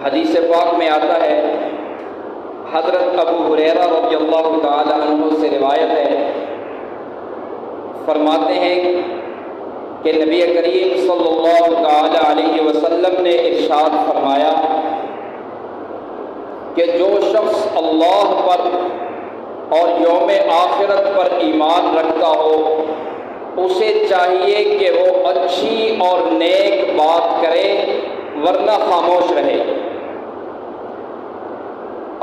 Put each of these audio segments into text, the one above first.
حدیث پاک میں آتا ہے، حضرت ابو ہریرہ رضی اللہ تعالی عنہ سے روایت ہے، فرماتے ہیں کہ نبی کریم صلی اللہ تعالی علیہ وسلم نے ارشاد فرمایا کہ جو شخص اللہ پر اور یوم آخرت پر ایمان رکھتا ہو اسے چاہیے کہ وہ اچھی اور نیک بات کرے ورنہ خاموش رہے۔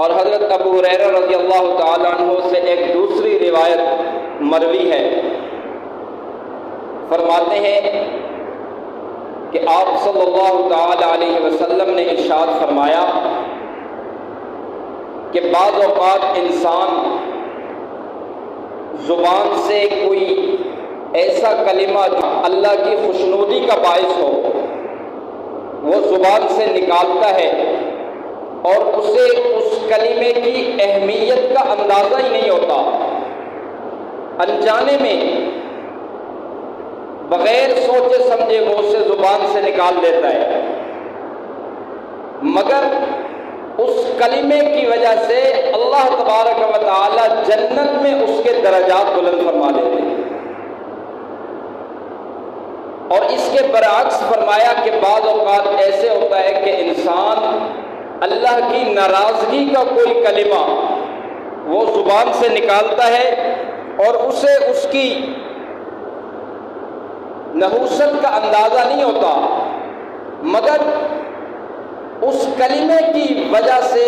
اور حضرت ابو ہریرہ رضی اللہ تعالیٰ عنہ سے ایک دوسری روایت مروی ہے، فرماتے ہیں کہ آپ صلی اللہ تعالی علیہ وسلم نے ارشاد فرمایا کہ بعض اوقات انسان زبان سے کوئی ایسا کلمہ جو اللہ کی خوشنودی کا باعث ہو وہ زبان سے نکالتا ہے اور اسے اس کلمے کی اہمیت کا اندازہ ہی نہیں ہوتا، انجانے میں بغیر سوچے سمجھے وہ اسے زبان سے نکال دیتا ہے، مگر اس کلمے کی وجہ سے اللہ تبارک و تعالی جنت میں اس کے درجات بلند فرما دیتے ہیں۔ اور اس کے برعکس فرمایا کہ بعض اوقات ایسے ہوتا ہے کہ انسان اللہ کی ناراضگی کا کوئی کلمہ وہ زبان سے نکالتا ہے اور اسے اس کی نحوست کا اندازہ نہیں ہوتا، مگر اس کلمے کی وجہ سے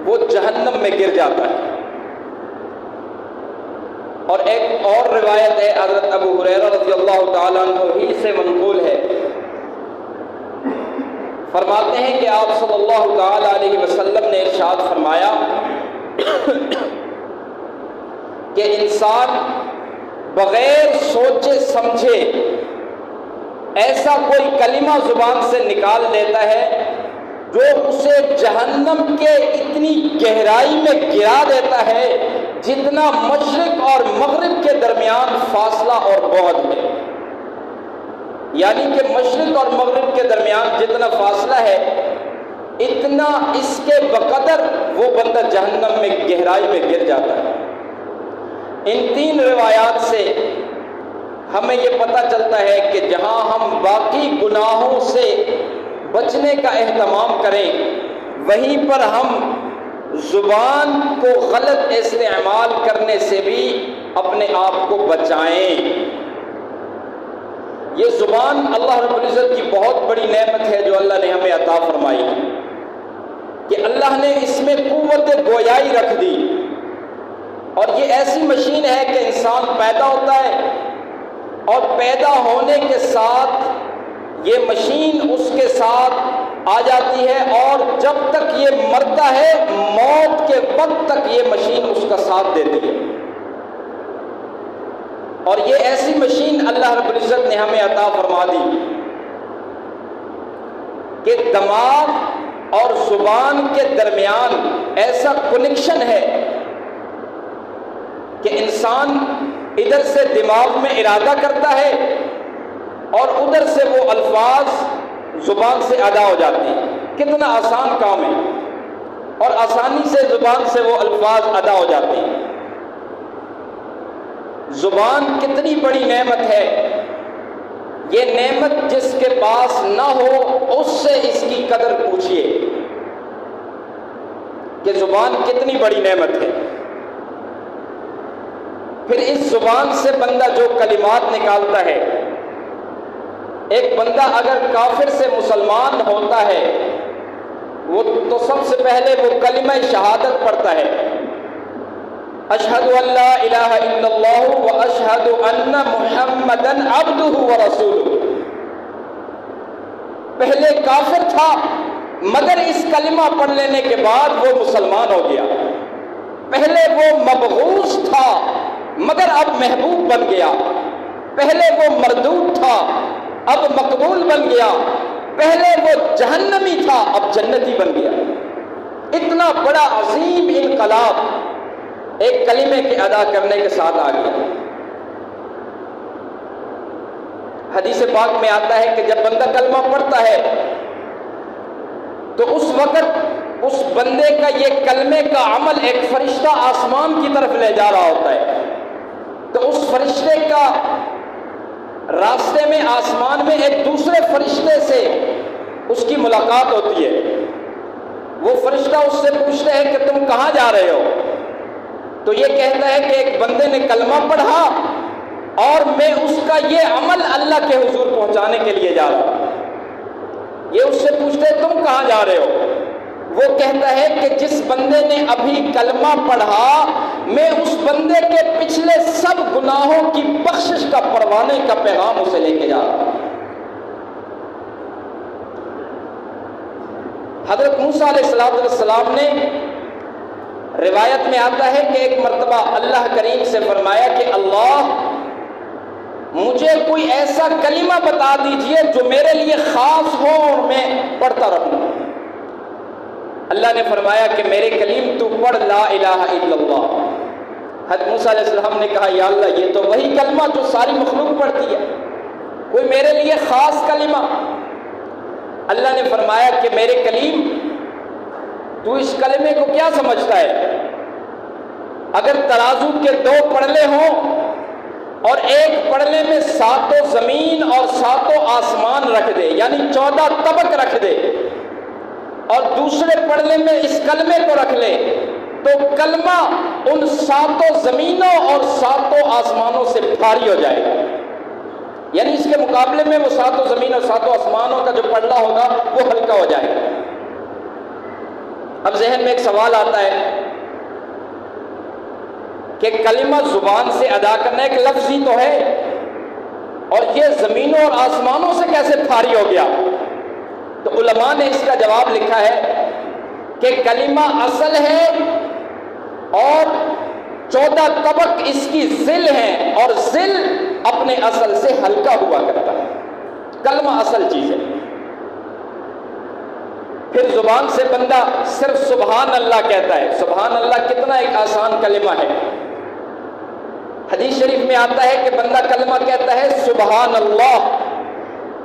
وہ جہنم میں گر جاتا ہے۔ اور ایک اور روایت ہے حضرت ابو ہریرہ رضی اللہ تعالیٰ عنہ ہی سے منقول ہے، فرماتے ہیں کہ آپ صلی اللہ تعالی علیہ وسلم نے ارشاد فرمایا کہ انسان بغیر سوچے سمجھے ایسا کوئی کلمہ زبان سے نکال دیتا ہے جو اسے جہنم کے اتنی گہرائی میں گرا دیتا ہے جتنا مشرق اور مغرب کے درمیان فاصلہ اور بعد ہے، یعنی کہ مشرق اور مغرب کے درمیان جتنا فاصلہ ہے اتنا اس کے بقدر وہ بندہ جہنم میں گہرائی میں گر جاتا ہے۔ ان تین روایات سے ہمیں یہ پتہ چلتا ہے کہ جہاں ہم باقی گناہوں سے بچنے کا اہتمام کریں وہیں پر ہم زبان کو غلط استعمال کرنے سے بھی اپنے آپ کو بچائیں۔ یہ زبان اللہ رب العزت کی بہت بڑی نعمت ہے جو اللہ نے ہمیں عطا فرمائی کہ اللہ نے اس میں قوت گویائی رکھ دی، اور یہ ایسی مشین ہے کہ انسان پیدا ہوتا ہے اور پیدا ہونے کے ساتھ یہ مشین اس کے ساتھ آ جاتی ہے، اور جب تک یہ مرتا ہے موت کے وقت تک یہ مشین اس کا ساتھ دیتی ہے۔ اور یہ ایسی مشین اللہ رب العزت نے ہمیں عطا فرما دی کہ دماغ اور زبان کے درمیان ایسا کنیکشن ہے کہ انسان ادھر سے دماغ میں ارادہ کرتا ہے اور ادھر سے وہ الفاظ زبان سے ادا ہو جاتے ہیں۔ کتنا آسان کام ہے، اور آسانی سے زبان سے وہ الفاظ ادا ہو جاتے ہیں۔ زبان کتنی بڑی نعمت ہے، یہ نعمت جس کے پاس نہ ہو اس سے اس کی قدر پوچھئے کہ زبان کتنی بڑی نعمت ہے۔ پھر اس زبان سے بندہ جو کلمات نکالتا ہے، ایک بندہ اگر کافر سے مسلمان ہوتا ہے وہ تو سب سے پہلے وہ کلمہ شہادت پڑھتا ہے، اشہد ان لا الہ الا اللہ و اشہد ان محمدا عبدہ و رسولہ۔ پہلے کافر تھا مگر اس کلمہ پڑھ لینے کے بعد وہ مسلمان ہو گیا۔ پہلے وہ مبغوث تھا مگر اب محبوب بن گیا۔ پہلے وہ مردود تھا اب مقبول بن گیا۔ پہلے وہ جہنمی تھا اب جنتی بن گیا۔ اتنا بڑا عظیم انقلاب ایک کلمے کے ادا کرنے کے ساتھ آ گیا۔ حدیث پاک میں آتا ہے کہ جب بندہ کلمہ پڑھتا ہے تو اس وقت اس بندے کا یہ کلمے کا عمل ایک فرشتہ آسمان کی طرف لے جا رہا ہوتا ہے، تو اس فرشتے کا راستے میں آسمان میں ایک دوسرے فرشتے سے اس کی ملاقات ہوتی ہے۔ وہ فرشتہ اس سے پوچھتا ہے کہ تم کہاں جا رہے ہو؟ تو یہ کہتا ہے کہ ایک بندے نے کلمہ پڑھا اور میں اس کا یہ عمل اللہ کے حضور پہنچانے کے لیے جا رہا ہوں۔ یہ اس سے پوچھتے ہیں تم کہاں جا رہے ہو؟ وہ کہتا ہے کہ جس بندے نے ابھی کلمہ پڑھا میں اس بندے کے پچھلے سب گناہوں کی بخشش کا پروانے کا پیغام اسے لے کے جا رہا ہوں۔ حضرت موسیٰ علیہ السلام نے، روایت میں آتا ہے کہ ایک مرتبہ اللہ کریم سے فرمایا کہ اللہ مجھے کوئی ایسا کلمہ بتا دیجئے جو میرے لیے خاص ہو اور میں پڑھتا رہوں۔ اللہ نے فرمایا کہ میرے کلیم تو پڑھ لا الہ الا اللہ۔ حضرت موسیٰ علیہ السلام نے کہا یا اللہ یہ تو وہی کلمہ جو ساری مخلوق پڑھتی ہے، کوئی میرے لیے خاص کلمہ۔ اللہ نے فرمایا کہ میرے کلیم تو اس کلمے کو کیا سمجھتا ہے؟ اگر ترازو کے 2 پڑلے ہوں اور ایک پڑلے میں 7 زمین اور 7 آسمان رکھ دے، یعنی 14 طبق رکھ دے، اور دوسرے پڑلے میں اس کلمے کو رکھ لے، تو کلمہ ان 7 زمینوں اور 7 آسمانوں سے بھاری ہو جائے گا۔ یعنی اس کے مقابلے میں وہ 7 زمین اور 7 آسمانوں کا جو پڑلا ہوگا وہ ہلکا ہو جائے گا۔ اب ذہن میں ایک سوال آتا ہے کہ کلمہ زبان سے ادا کرنا ایک لفظ ہی تو ہے، اور یہ زمینوں اور آسمانوں سے کیسے بھاری ہو گیا؟ تو علماء نے اس کا جواب لکھا ہے کہ کلمہ اصل ہے اور 14 طبق اس کی ذل ہیں، اور ذل اپنے اصل سے ہلکا ہوا کرتا ہے۔ کلمہ اصل چیز ہے۔ پھر زبان سے بندہ صرف سبحان اللہ کہتا ہے۔ سبحان اللہ کتنا ایک آسان کلمہ ہے۔ حدیث شریف میں آتا ہے کہ بندہ کلمہ کہتا ہے سبحان اللہ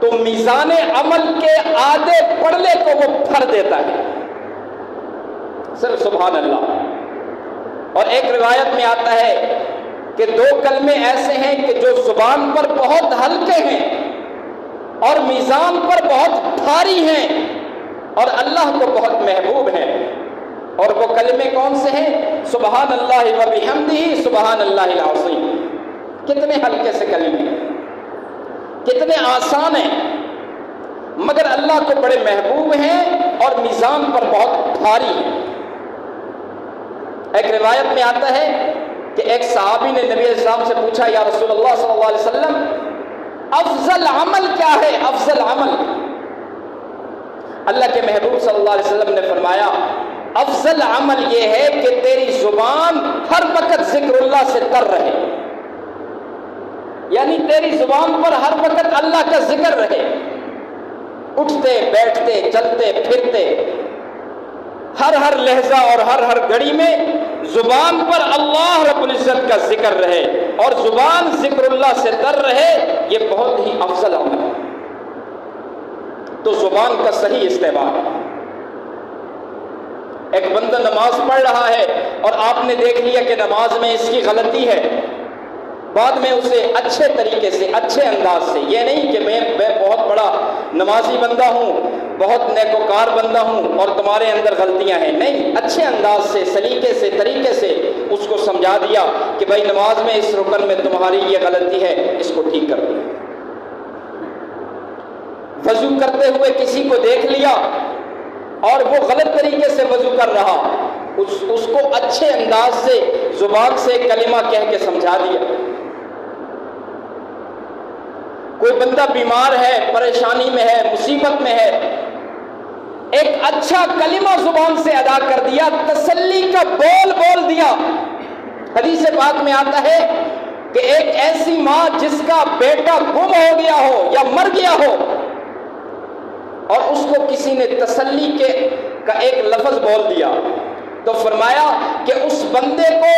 تو میزان عمل کے آدھے پڑلے کو وہ بھر دیتا ہے، صرف سبحان اللہ۔ اور ایک روایت میں آتا ہے کہ 2 کلمے ایسے ہیں کہ جو زبان پر بہت ہلکے ہیں اور میزان پر بہت بھاری ہیں اور اللہ کو بہت محبوب ہیں، اور وہ کلمے کون سے ہیں؟ سبحان اللہ و بحمدہ سبحان اللہ العظیم۔ کتنے ہلکے سے کلمے ہیں، کتنے آسان ہیں، مگر اللہ کو بڑے محبوب ہیں اور میزان پر بہت بھاری ہیں۔ ایک روایت میں آتا ہے کہ ایک صحابی نے نبی علیہ السلام سے پوچھا یا رسول اللہ صلی اللہ علیہ وسلم افضل عمل کیا ہے؟ افضل عمل۔ اللہ کے محبوب صلی اللہ علیہ وسلم نے فرمایا افضل عمل یہ ہے کہ تیری زبان ہر وقت ذکر اللہ سے تر رہے، یعنی تیری زبان پر ہر وقت اللہ کا ذکر رہے، اٹھتے بیٹھتے چلتے پھرتے ہر لہجہ اور ہر گھڑی میں زبان پر اللہ رب العزت کا ذکر رہے اور زبان ذکر اللہ سے تر رہے، یہ بہت ہی افضل عمل ہے۔ تو زبان کا صحیح استعمال۔ ایک بندہ نماز پڑھ رہا ہے اور آپ نے دیکھ لیا کہ نماز میں اس کی غلطی ہے، بعد میں اسے اچھے طریقے سے اچھے انداز سے، یہ نہیں کہ میں بہت بڑا نمازی بندہ ہوں، بہت نیکوکار بندہ ہوں اور تمہارے اندر غلطیاں ہیں، نہیں، اچھے انداز سے سلیقے سے طریقے سے اس کو سمجھا دیا کہ بھائی نماز میں اس رکن میں تمہاری یہ غلطی ہے، اس کو ٹھیک کر دو۔ وضو کرتے ہوئے کسی کو دیکھ لیا اور وہ غلط طریقے سے وضو کر رہا، اس کو اچھے انداز سے زبان سے کلمہ کہہ کے سمجھا دیا۔ کوئی بندہ بیمار ہے، پریشانی میں ہے، مصیبت میں ہے، ایک اچھا کلمہ زبان سے ادا کر دیا، تسلی کا بول دیا۔ حدیث پاک میں آتا ہے کہ ایک ایسی ماں جس کا بیٹا گم ہو گیا ہو یا مر گیا ہو اور اس کو کسی نے تسلی کا ایک لفظ بول دیا تو فرمایا کہ اس بندے کو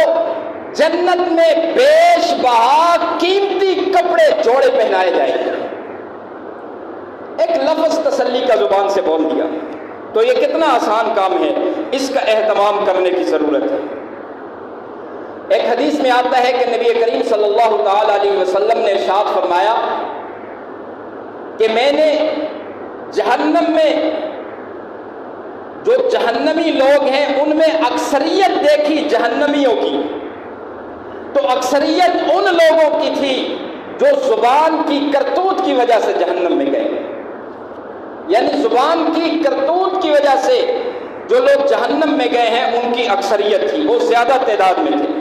جنت میں بیش بہا قیمتی کپڑے جوڑے پہنائے جائیں گے۔ ایک لفظ تسلی کا زبان سے بول دیا۔ تو یہ کتنا آسان کام ہے، اس کا اہتمام کرنے کی ضرورت ہے۔ ایک حدیث میں آتا ہے کہ نبی کریم صلی اللہ تعالی علیہ وسلم نے ارشاد فرمایا کہ میں نے جہنم میں جو جہنمی لوگ ہیں ان میں اکثریت دیکھی جہنمیوں کی، تو اکثریت ان لوگوں کی تھی جو زبان کی کرتوت کی وجہ سے جہنم میں گئے، یعنی زبان کی کرتوت کی وجہ سے جو لوگ جہنم میں گئے ہیں ان کی اکثریت تھی، وہ زیادہ تعداد میں تھے۔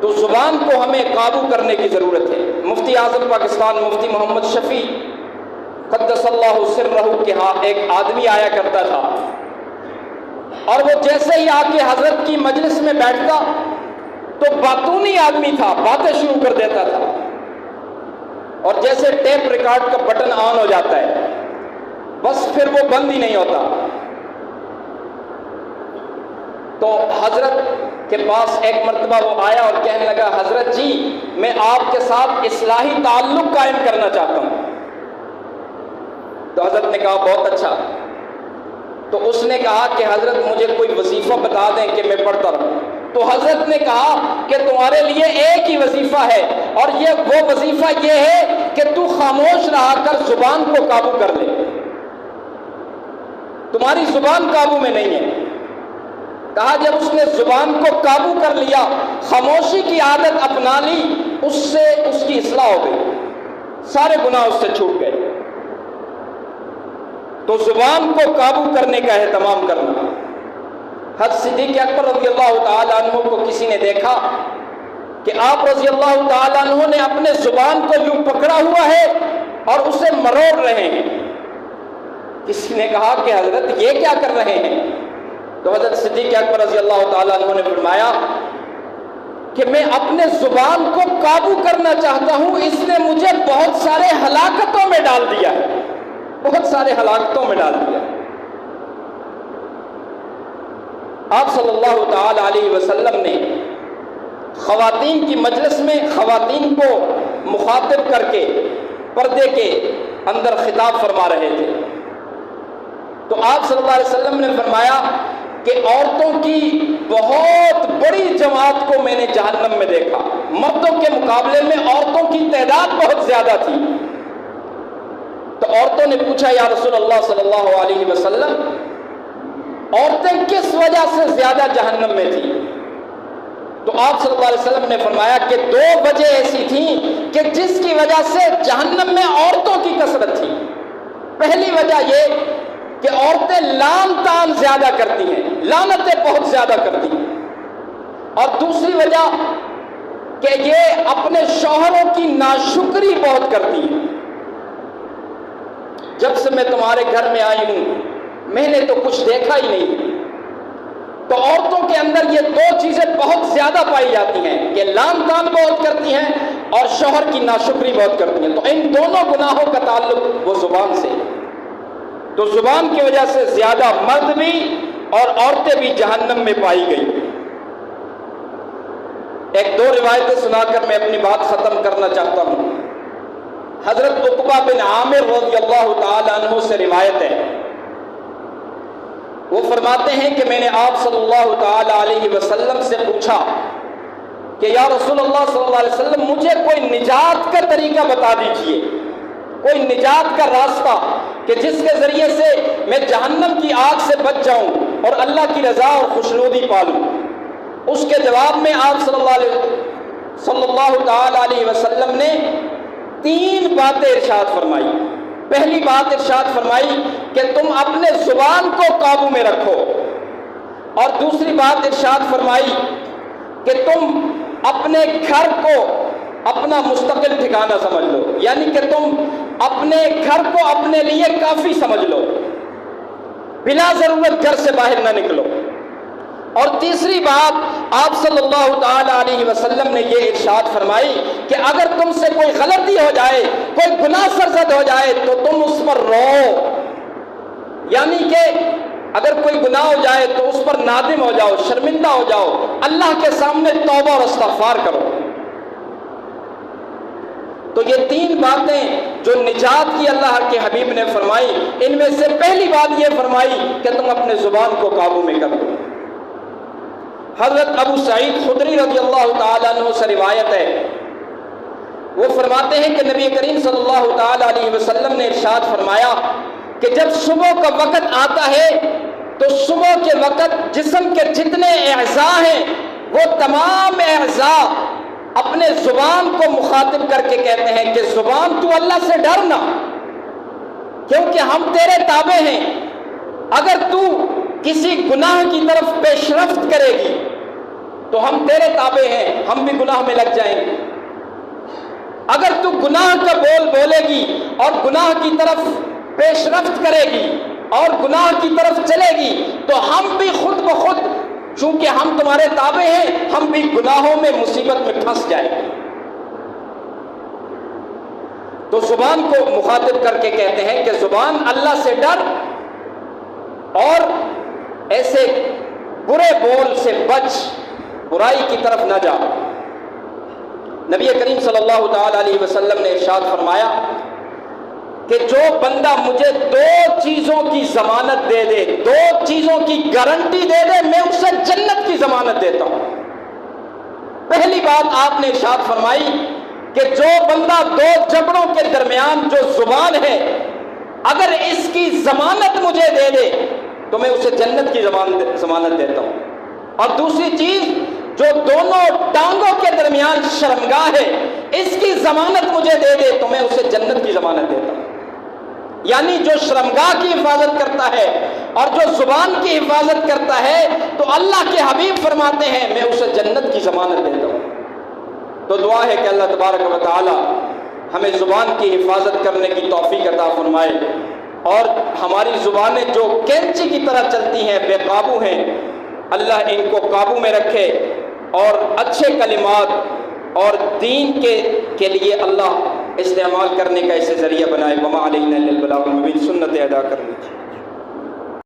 تو زبان کو ہمیں قابو کرنے کی ضرورت ہے۔ مفتی اعظم پاکستان مفتی محمد شفیع قدس اللہ سرہ کے ہاں ایک آدمی آیا کرتا تھا، اور وہ جیسے ہی آ کے حضرت کی مجلس میں بیٹھتا تو باتونی آدمی تھا، باتیں شروع کر دیتا تھا، اور جیسے ٹیپ ریکارڈ کا بٹن آن ہو جاتا ہے بس پھر وہ بند ہی نہیں ہوتا۔ تو حضرت کے پاس ایک مرتبہ وہ آیا اور کہنے لگا، حضرت جی میں آپ کے ساتھ اصلاحی تعلق قائم کرنا چاہتا ہوں۔ تو حضرت نے کہا بہت اچھا۔ تو اس نے کہا کہ حضرت مجھے کوئی وظیفہ بتا دیں کہ میں پڑھتا رہوں۔ تو حضرت نے کہا کہ تمہارے لیے ایک ہی وظیفہ ہے، اور یہ وہ وظیفہ یہ ہے کہ تو خاموش رہا کر، زبان کو قابو کر لے۔ تمہاری زبان قابو میں نہیں ہے۔ کہا جب اس نے زبان کو قابو کر لیا، خاموشی کی عادت اپنا لی، اس سے اس کی اصلاح ہو گئی، سارے گناہ اس سے چھوٹ گئے۔ تو زبان کو قابو کرنے کا اہتمام کرنا۔ حضرت صدیق اکبر رضی اللہ تعالیٰ عنہ کو کسی نے دیکھا کہ آپ رضی اللہ تعالیٰ عنہ نے اپنے زبان کو یوں پکڑا ہوا ہے اور اسے مروڑ رہے ہیں۔ کسی نے کہا کہ حضرت یہ کیا کر رہے ہیں؟ تو حضرت صدیق اکبر رضی اللہ تعالیٰ عنہ نے فرمایا کہ میں اپنے زبان کو قابو کرنا چاہتا ہوں، اس نے مجھے بہت سارے ہلاکتوں میں ڈال دیا ہے، بہت سارے ہلاکتوں میں ڈال دیا۔ آپ صلی اللہ تعالی علیہ وسلم نے خواتین کی مجلس میں خواتین کو مخاطب کر کے پردے کے اندر خطاب فرما رہے تھے، تو آپ صلی اللہ علیہ وسلم نے فرمایا کہ عورتوں کی بہت بڑی جماعت کو میں نے جہنم میں دیکھا، مردوں کے مقابلے میں عورتوں کی تعداد بہت زیادہ تھی۔ تو عورتوں نے پوچھا یا رسول اللہ صلی اللہ علیہ وسلم عورتیں کس وجہ سے زیادہ جہنم میں تھیں؟ تو آپ صلی اللہ علیہ وسلم نے فرمایا کہ دو وجہ ایسی تھیں کہ جس کی وجہ سے جہنم میں عورتوں کی کثرت تھی۔ پہلی وجہ یہ کہ عورتیں لعن طعن زیادہ کرتی ہیں، لعنتیں بہت زیادہ کرتی ہیں، اور دوسری وجہ کہ یہ اپنے شوہروں کی ناشکری بہت کرتی ہیں۔ جب سے میں تمہارے گھر میں آئی ہوں میں نے تو کچھ دیکھا ہی نہیں۔ تو عورتوں کے اندر یہ دو چیزیں بہت زیادہ پائی جاتی ہیں کہ لعن طعن بہت کرتی ہیں اور شوہر کی ناشکری بہت کرتی ہیں۔ تو ان دونوں گناہوں کا تعلق وہ زبان سے، تو زبان کی وجہ سے زیادہ مرد بھی اور عورتیں بھی جہنم میں پائی گئی۔ ایک دو روایتیں سنا کر میں اپنی بات ختم کرنا چاہتا ہوں۔ حضرت عقبہ بن عامر رضی اللہ تعالی عنہ سے روایت ہے، وہ فرماتے ہیں کہ میں نے آپ صلی اللہ تعالی علیہ وسلم سے پوچھا کہ یا رسول اللہ صلی اللہ علیہ وسلم مجھے کوئی نجات کا طریقہ بتا دیجئے، کوئی نجات کا راستہ کہ جس کے ذریعے سے میں جہنم کی آگ سے بچ جاؤں اور اللہ کی رضا اور خوشنودی پالوں۔ اس کے جواب میں آپ صلی اللہ تعالی علیہ وسلم نے تین باتیں ارشاد فرمائی۔ پہلی بات ارشاد فرمائی کہ تم اپنے زبان کو قابو میں رکھو، اور دوسری بات ارشاد فرمائی کہ تم اپنے گھر کو اپنا مستقل ٹھکانہ سمجھ لو، یعنی کہ تم اپنے گھر کو اپنے لیے کافی سمجھ لو، بلا ضرورت گھر سے باہر نہ نکلو۔ اور تیسری بات آپ صلی اللہ تعالی علیہ وسلم نے یہ ارشاد فرمائی کہ اگر تم سے کوئی غلطی ہو جائے، کوئی گناہ سرزد ہو جائے تو تم اس پر رو، یعنی کہ اگر کوئی گناہ ہو جائے تو اس پر نادم ہو جاؤ، شرمندہ ہو جاؤ، اللہ کے سامنے توبہ اور استغفار کرو۔ تو یہ 3 باتیں جو نجات کی اللہ کے حبیب نے فرمائی، ان میں سے پہلی بات یہ فرمائی کہ تم اپنے زبان کو قابو میں کر لو۔ حضرت ابو سعید خدری رضی اللہ تعالیٰ عنہ سے روایت ہے، وہ فرماتے ہیں کہ نبی کریم صلی اللہ تعالیٰ علیہ وسلم نے ارشاد فرمایا کہ جب صبح کا وقت آتا ہے تو صبح کے وقت جسم کے جتنے اعضاء ہیں وہ تمام اعضاء اپنے زبان کو مخاطب کر کے کہتے ہیں کہ زبان تو اللہ سے ڈرنا، کیونکہ ہم تیرے تابع ہیں۔ اگر تو کسی گناہ کی طرف پیش رفت کرے گی تو ہم تیرے تابع ہیں، ہم بھی گناہ میں لگ جائیں گے۔ اگر تو گناہ کا بول بولے گی اور گناہ کی طرف پیش رفت کرے گی اور گناہ کی طرف چلے گی تو ہم بھی خود بخود، چونکہ ہم تمہارے تابع ہیں، ہم بھی گناہوں میں مصیبت میں پھنس جائیں گے۔ تو زبان کو مخاطب کر کے کہتے ہیں کہ زبان اللہ سے ڈر اور ایسے برے بول سے بچ، برائی کی طرف نہ جا۔ نبی کریم صلی اللہ تعالی علیہ وسلم نے ارشاد فرمایا کہ جو بندہ مجھے 2 چیزوں کی ضمانت دے دے، 2 چیزوں کی گارنٹی دے دے، میں اسے جنت کی ضمانت دیتا ہوں۔ پہلی بات آپ نے ارشاد فرمائی کہ جو بندہ 2 جبڑوں کے درمیان جو زبان ہے، اگر اس کی ضمانت مجھے دے دے تو میں اسے جنت کی ضمانت دیتا ہوں۔ اور دوسری چیز، جو دونوں ٹانگوں کے درمیان شرمگاہ ہے، اس کی ضمانت مجھے دے دے تو میں اسے جنت کی ضمانت دیتا ہوں۔ یعنی جو شرمگاہ کی حفاظت کرتا ہے اور جو زبان کی حفاظت کرتا ہے تو اللہ کے حبیب فرماتے ہیں میں اسے جنت کی ضمانت دیتا ہوں۔ تو دعا ہے کہ اللہ تبارک و تعالی ہمیں زبان کی حفاظت کرنے کی توفیق عطا فرمائے، اور ہماری زبانیں جو کینچی کی طرح چلتی ہیں، بے قابو ہیں، اللہ ان کو قابو میں رکھے اور اچھے کلمات اور دین کے لیے اللہ استعمال کرنے کا اسے ذریعہ بنائے۔ وما علینا الا البلاغ المبین، سنت ادا کر لیجیے۔